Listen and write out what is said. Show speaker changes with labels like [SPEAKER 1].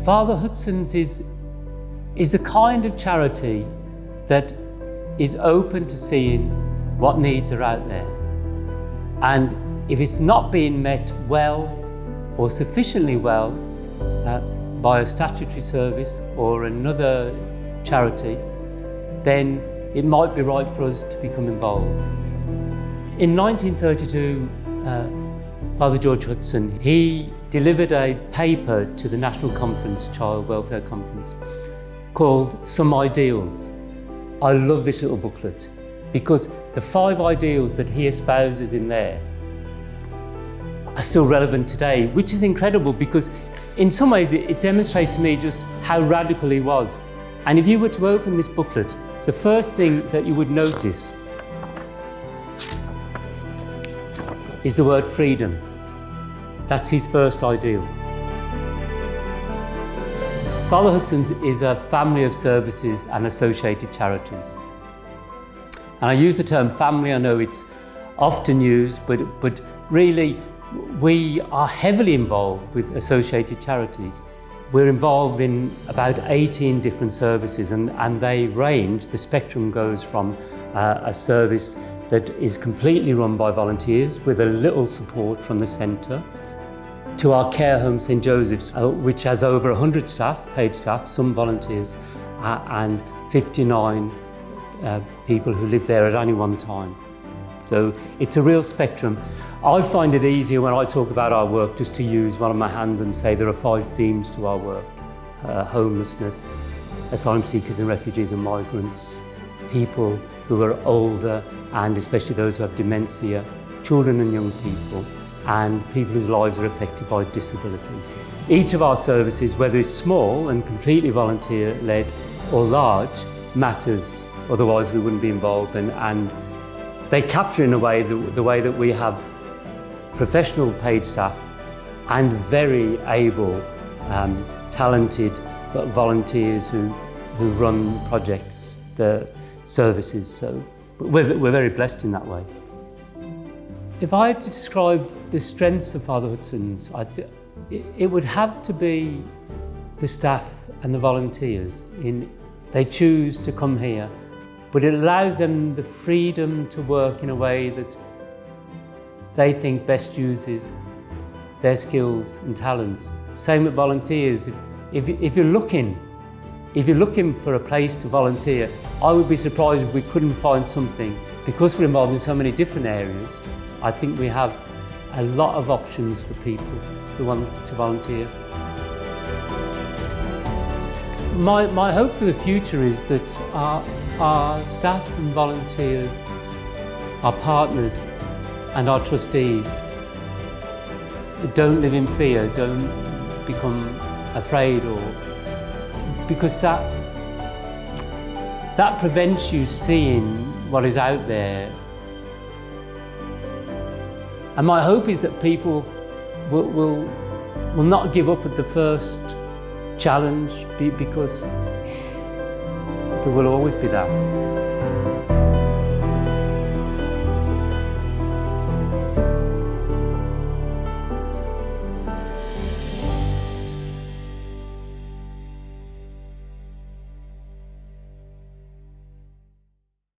[SPEAKER 1] Father Hudson's is a kind of charity that is open to seeing what needs are out there. And if it's not being met well or sufficiently well by a statutory service or another charity, then it might be right for us to become involved. In 1932, Father George Hudson, he delivered a paper to the National Conference, Child Welfare Conference, called Some Ideals. I love this little booklet because the 5 ideals that he espouses in there are still relevant today, which is incredible because in some ways it demonstrates to me just how radical he was. And if you were to open this booklet, the first thing that you would notice is the word freedom. That's his first ideal. Father Hudson's is a family of services and associated charities. And I use the term family, I know it's often used, but really we are heavily involved with associated charities. We're involved in about 18 different services and they range, the spectrum goes from a service that is completely run by volunteers with a little support from the centre, to our care home St Joseph's, which has over 100 staff, paid staff, some volunteers, and 59 people who live there at any one time. So it's a real spectrum. I find it easier when I talk about our work just to use one of my hands and say there are 5 themes to our work. Homelessness, asylum seekers and refugees and migrants, people who are older and especially those who have dementia, children and young people, and people whose lives are affected by disabilities. Each of our services, whether it's small and completely volunteer-led or large, matters, otherwise we wouldn't be involved, and they capture in a way the way that we have professional paid staff and very able, talented volunteers who run projects, the services, so we're very blessed in that way. If I had to describe the strengths of Father Hudson's, it would have to be the staff and the volunteers. They choose to come here, but it allows them the freedom to work in a way that they think best uses their skills and talents. Same with volunteers. If you're looking for a place to volunteer, I would be surprised if we couldn't find something. Because we're involved in so many different areas, I think we have a lot of options for people who want to volunteer. My hope for the future is that our staff and volunteers, our partners and our trustees don't live in fear, don't become afraid, because that prevents you seeing what is out there. And my hope is that people will not give up at the first challenge, because there will always be that.